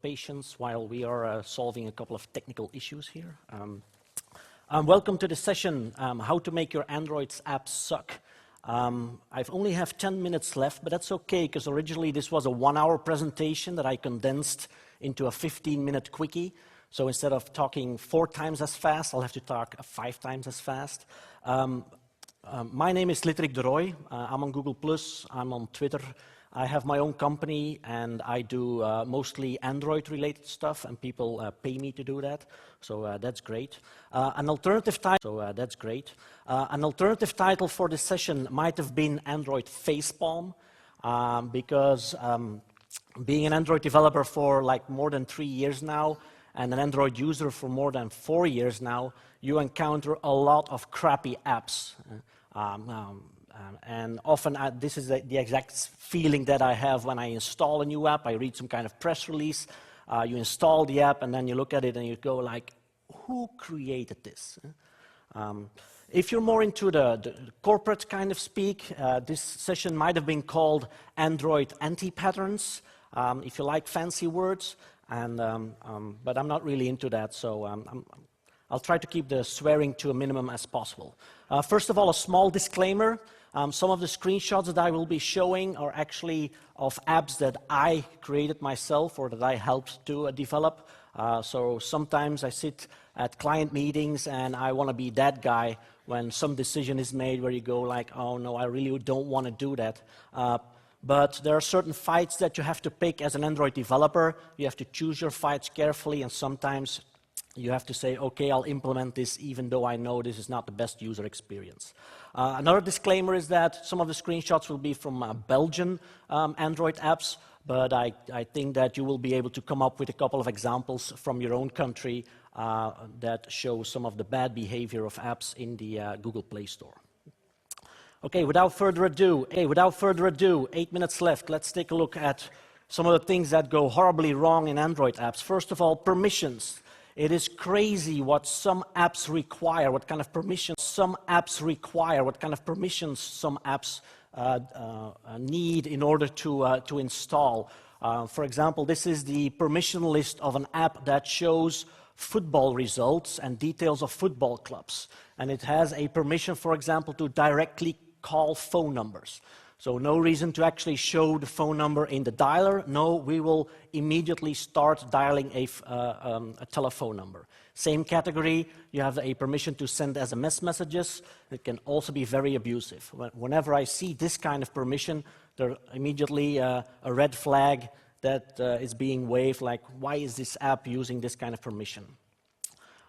Patience while we are solving a couple of technical issues here. Welcome to the session, how to make your Android's apps suck. I've only have 10 minutes left, but that's okay, because originally this was a 1-hour presentation that I condensed into a 15-minute quickie. So instead of talking 4 times as fast, I'll have to talk 5 times as fast. My name is Litrik De Roy. I'm on Google+, I'm on Twitter. I have my own company, and I do mostly Android-related stuff, and people pay me to do that, so that's great. An alternative title for this session might have been Android Facepalm, because being an Android developer for like more than 3 years now, and an Android user for more than 4 years now, you encounter a lot of crappy apps. And often this is the exact feeling that I have when I install a new app. I read some kind of press release, you install the app, and then you look at it and you go like, who created this? If you're more into the corporate kind of speak, this session might have been called Android Anti-Patterns, if you like fancy words, and, but I'm not really into that, so I'll try to keep the swearing to a minimum as possible. First of all, a small disclaimer. Some of the screenshots that I will be showing are actually of apps that I created myself or that I helped to develop. So sometimes I sit at client meetings and I want to be that guy when some decision is made where you go like, oh no, I really don't want to do that. But there are certain fights that you have to pick as an Android developer. You have to choose your fights carefully, and sometimes you have to say, okay, I'll implement this even though I know this is not the best user experience. Another disclaimer is that some of the screenshots will be from Belgian Android apps, but I think that you will be able to come up with a couple of examples from your own country that show some of the bad behavior of apps in the Google Play Store. Okay, without further ado, 8 minutes left. Let's take a look at some of the things that go horribly wrong in Android apps. First of all, permissions. It is crazy what some apps require, what kind of permissions some apps need in order to install. For example, this is the permission list of an app that shows football results and details of football clubs. And it has a permission, for example, to directly call phone numbers. So no reason to actually show the phone number in the dialer. No, we will immediately start dialing a telephone number. Same category, you have a permission to send SMS messages. It can also be very abusive. Whenever I see this kind of permission, there's immediately a red flag that is being waved, like, why is this app using this kind of permission?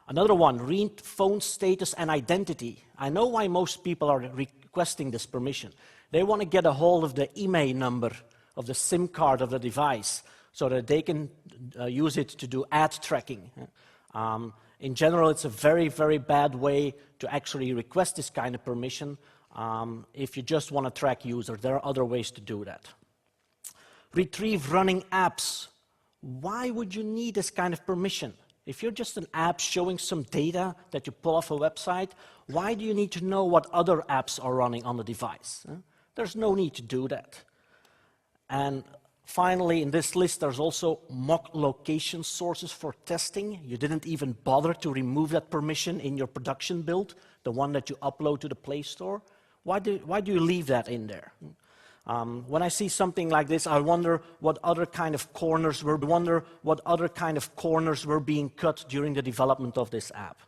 Another one, read phone status and identity. I know why most people are requesting this permission. They want to get a hold of the email number of the SIM card of the device so that they can use it to do ad tracking. In general, it's a very, very bad way to actually request this kind of permission if you just want to track users. There are other ways to do that. Retrieve running apps. Why would you need this kind of permission? If you're just an app showing some data that you pull off a website, why do you need to know what other apps are running on the device? There's no need to do that. And finally, in this list, there's also mock location sources for testing. You didn't even bother to remove that permission in your production build, the one that you upload to the Play Store. Why do you leave that in there? When I see something like this, I wonder what other kind of corners were being cut during the development of this app.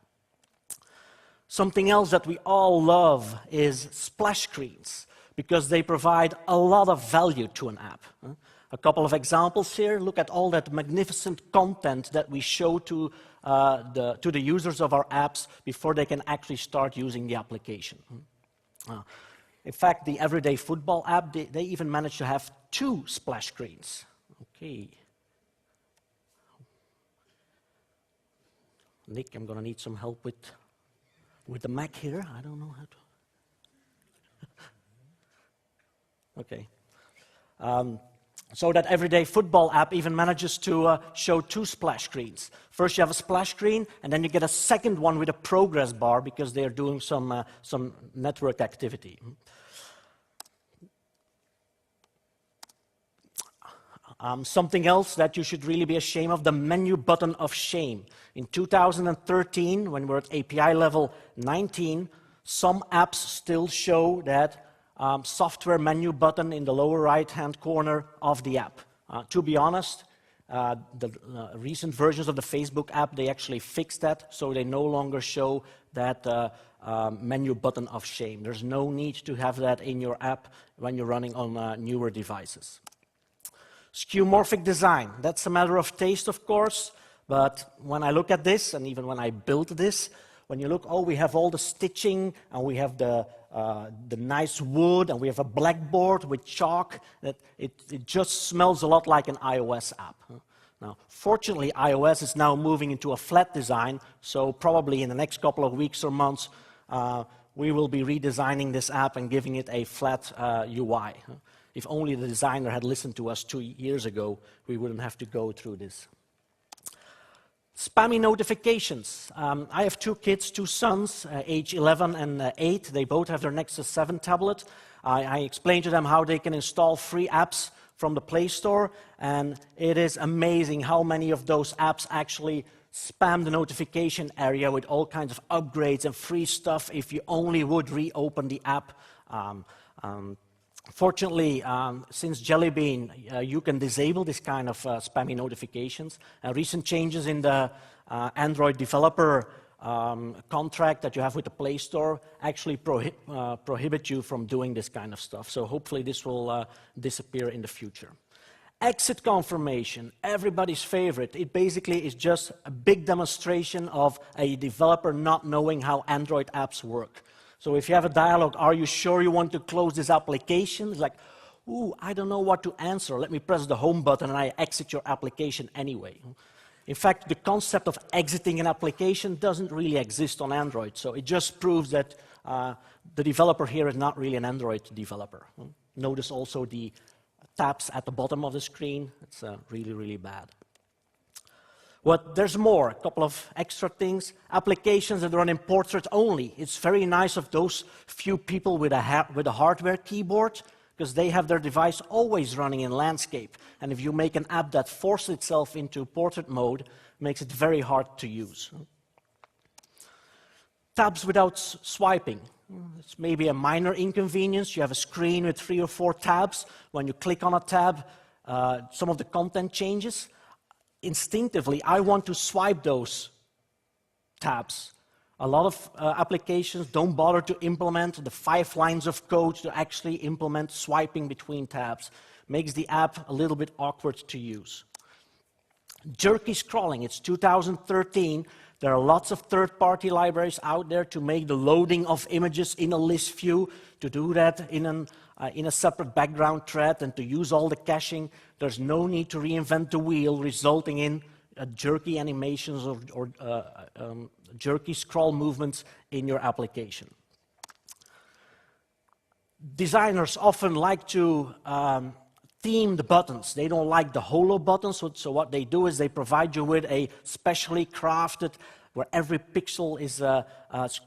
Something else that we all love is splash screens, because they provide a lot of value to an app. A couple of examples here. Look at all that magnificent content that we show to the users of our apps before they can actually start using the application. In fact, the Everyday Football app, they even managed to have 2 splash screens. Okay. Nick, I'm going to need some help with the Mac here. I don't know how to. Okay. So that Everyday Football app even manages to show 2 splash screens. First you have a splash screen, and then you get a second one with a progress bar because they're doing some network activity. Something else that you should really be ashamed of, the menu button of shame. In 2013, when we're at API level 19, some apps still show that software menu button in the lower right-hand corner of the app. To be honest, the recent versions of the Facebook app, they actually fixed that, so they no longer show that menu button of shame. There's no need to have that in your app when you're running on newer devices. Skeumorphic design, that's a matter of taste, of course, but when I look at this, and even when I built this, when you look, oh, we have all the stitching, and we have the nice wood, and we have a blackboard with chalk, that it just smells a lot like an iOS app. Now, fortunately, iOS is now moving into a flat design, so probably in the next couple of weeks or months, we will be redesigning this app and giving it a flat UI. If only the designer had listened to us 2 years ago, we wouldn't have to go through this. Spammy notifications. I have 2 kids, 2 sons, age 11 and 8. They both have their Nexus 7 tablet. I explained to them how they can install free apps from the Play Store, and it is amazing how many of those apps actually spam the notification area with all kinds of upgrades and free stuff if you only would reopen the app. Fortunately, since Jelly Bean, you can disable this kind of spammy notifications. Recent changes in the Android developer contract that you have with the Play Store actually prohibit you from doing this kind of stuff. So hopefully this will disappear in the future. Exit confirmation, everybody's favorite. It basically is just a big demonstration of a developer not knowing how Android apps work. So if you have a dialogue, are you sure you want to close this application? It's like, ooh, I don't know what to answer. Let me press the home button and I exit your application anyway. In fact, the concept of exiting an application doesn't really exist on Android. So it just proves that the developer here is not really an Android developer. Notice also the tabs at the bottom of the screen. It's really, really bad. There's more, a couple of extra things. Applications that run in portrait only. It's very nice of those few people with a hardware keyboard, because they have their device always running in landscape. And if you make an app that forces itself into portrait mode, it makes it very hard to use. Tabs without swiping. It's maybe a minor inconvenience. You have a screen with 3 or 4 tabs. When you click on a tab, some of the content changes. Instinctively, I want to swipe those tabs. A lot of applications don't bother to implement the 5 lines of code to actually implement swiping between tabs. Makes the app a little bit awkward to use. Jerky scrolling, it's 2013. There are lots of third-party libraries out there to make the loading of images in a list view, to do that in a separate background thread and to use all the caching. There's no need to reinvent the wheel, resulting in jerky animations or jerky scroll movements in your application. Designers often like to theme the buttons. They don't like the holo buttons, so what they do is they provide you with a specially crafted, where every pixel is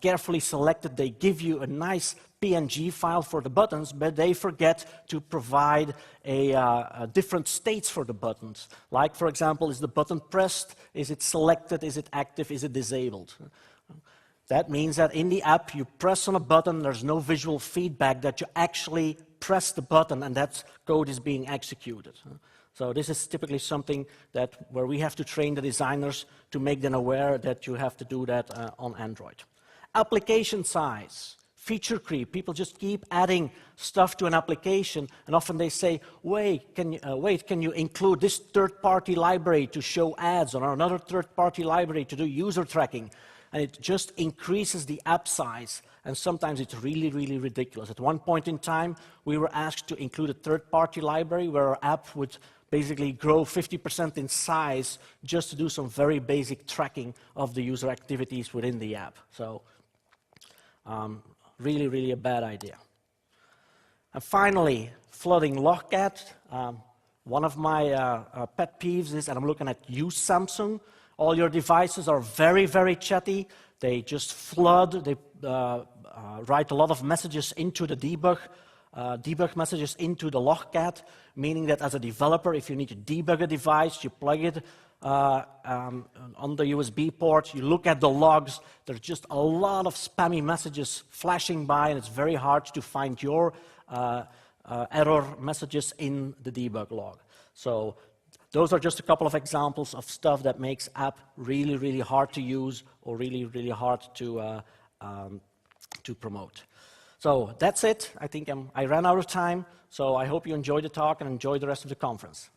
carefully selected. They give you a nice PNG file for the buttons, but they forget to provide different states for the buttons. Like, for example, is the button pressed? Is it selected? Is it active? Is it disabled? That means that in the app, you press on a button, there's no visual feedback that you actually press the button and that code is being executed. So this is typically something where we have to train the designers to make them aware that you have to do that on Android. Application size, feature creep. People just keep adding stuff to an application, and often they say, wait, can you include this third-party library to show ads, or another third-party library to do user tracking? And it just increases the app size, and sometimes it's really, really ridiculous. At one point in time, we were asked to include a third-party library where our app would basically grow 50% in size just to do some very basic tracking of the user activities within the app. So really, really a bad idea. And finally, flooding Logcat. One of my pet peeves is, and I'm looking at you, Samsung, all your devices are very, very chatty. They just flood. They write a lot of messages into the debug debug messages into the Logcat, meaning that as a developer, if you need to debug a device, you plug it on the USB port, you look at the logs, there's just a lot of spammy messages flashing by, and it's very hard to find your error messages in the debug log. So those are just a couple of examples of stuff that makes app really, really hard to use or really, really hard to promote. So that's it. I think I ran out of time, so I hope you enjoyed the talk and enjoy the rest of the conference.